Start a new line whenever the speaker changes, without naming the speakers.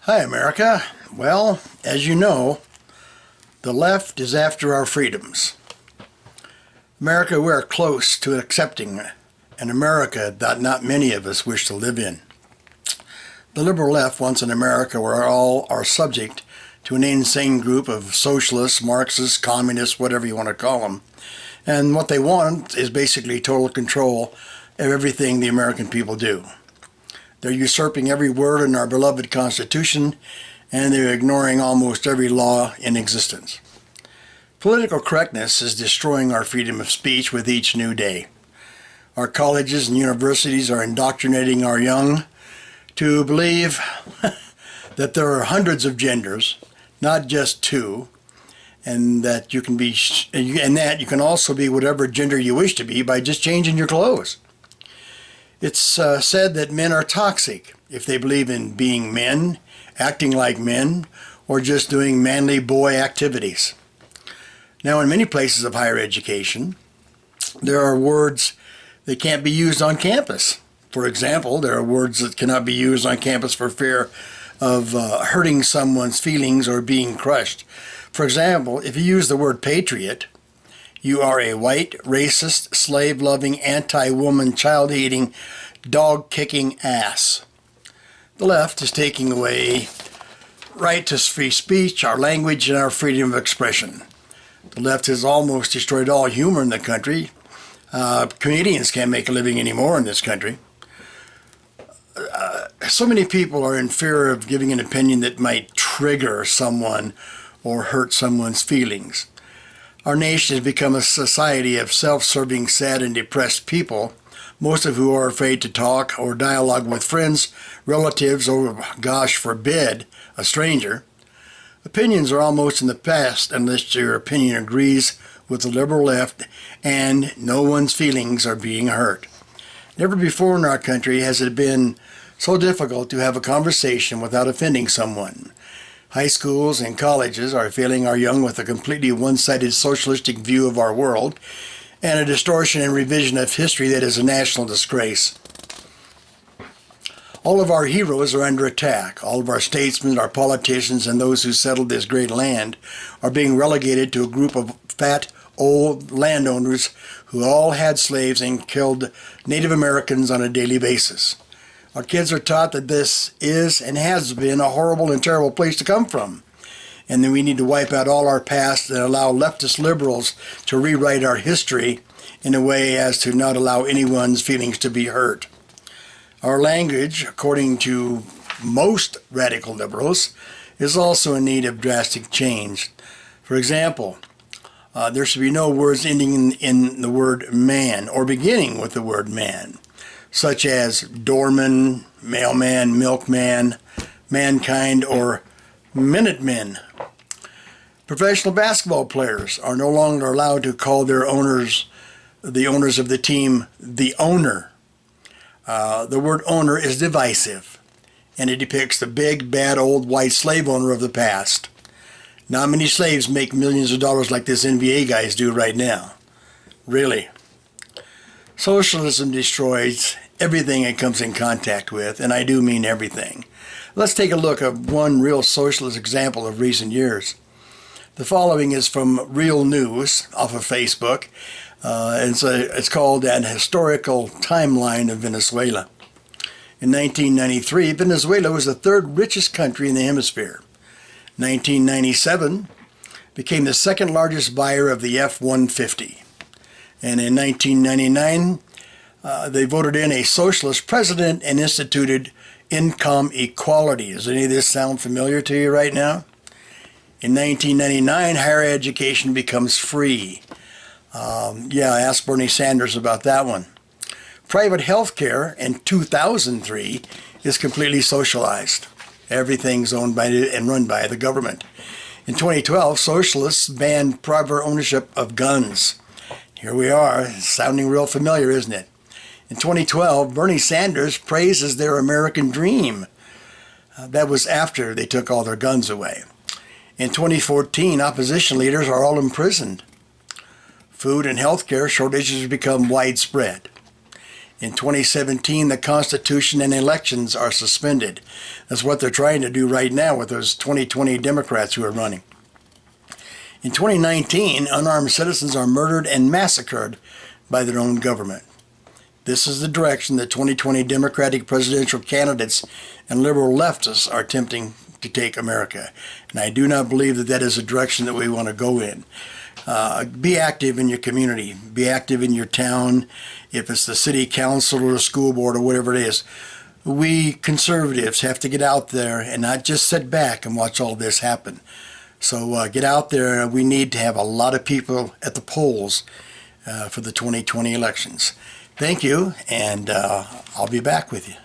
Hi, America. Well, as you know, the left is after our freedoms. America, we are close to accepting an America that not many of us wish to live in. The liberal left wants an America where all are subject to an insane group of socialists, Marxists, communists, whatever you want to call them. And what they want is basically total control of everything the American people do. They're usurping every word in our beloved Constitution, and they're ignoring almost every law in existence. Political correctness is destroying our freedom of speech with each new day. Our colleges and universities are indoctrinating our young to believe that there are hundreds of genders, not just two, and that you can also be whatever gender you wish to be by just changing your clothes. It's said that men are toxic if they believe in being men, acting like men, or just doing manly boy activities. Now, in many places of higher education, there are words that can't be used on campus. For example, there are words that cannot be used on campus for fear of hurting someone's feelings or being crushed. For example, if you use the word patriot, you are a white, racist, slave-loving, anti-woman, child-hating, dog-kicking ass. The left is taking away right to free speech, our language, and our freedom of expression. The left has almost destroyed all humor in the country. Comedians can't make a living anymore in this country. So many people are in fear of giving an opinion that might trigger someone or hurt someone's feelings. Our nation has become a society of self-serving, sad, and depressed people, most of who are afraid to talk or dialogue with friends, relatives, or, gosh forbid, a stranger. Opinions are almost in the past unless your opinion agrees with the liberal left and no one's feelings are being hurt. Never before in our country has it been so difficult to have a conversation without offending someone. High schools and colleges are failing our young with a completely one-sided socialistic view of our world and a distortion and revision of history that is a national disgrace. All of our heroes are under attack. All of our statesmen, our politicians, and those who settled this great land are being relegated to a group of fat, old landowners who all had slaves and killed Native Americans on a daily basis. Our kids are taught that this is and has been a horrible and terrible place to come from, and that we need to wipe out all our past and allow leftist liberals to rewrite our history in a way as to not allow anyone's feelings to be hurt. Our language, according to most radical liberals, is also in need of drastic change. For example, there should be no words ending in the word man or beginning with the word man, such as doorman, mailman, milkman, mankind, or minutemen. Professional basketball players are no longer allowed to call their owners, the owners of the team, the owner. The word owner is divisive, and it depicts the big, bad, old white slave owner of the past. Not many slaves make millions of dollars like this NBA guys do right now. Really. Socialism destroys everything it comes in contact with, and I do mean everything. Let's take a look at one real socialist example of recent years. The following is from Real News off of Facebook. It's called An Historical Timeline of Venezuela. In 1993, Venezuela was the third richest country in the hemisphere. 1997 became the second largest buyer of the F-150. And in 1999, they voted in a socialist president and instituted income equality. Does any of this sound familiar to you right now? In 1999, higher education becomes free. Ask Bernie Sanders about that one. Private health care in 2003 is completely socialized. Everything's owned by and run by the government. In 2012, socialists banned private ownership of guns. Here we are, sounding real familiar, isn't it? In 2012, Bernie Sanders praises their American dream. That was after they took all their guns away. In 2014, opposition leaders are all imprisoned. Food and health care shortages become widespread. In 2017, the Constitution and elections are suspended. That's what they're trying to do right now with those 2020 Democrats who are running. In 2019, unarmed citizens are murdered and massacred by their own government. This is the direction that 2020 Democratic presidential candidates and liberal leftists are attempting to take America. And I do not believe that that is a direction that we want to go in. Be active in your community. Be active in your town. If it's the city council or the school board or whatever it is, we conservatives have to get out there and not just sit back and watch all this happen. So get out there. We need to have a lot of people at the polls for the 2020 elections. Thank you, and I'll be back with you.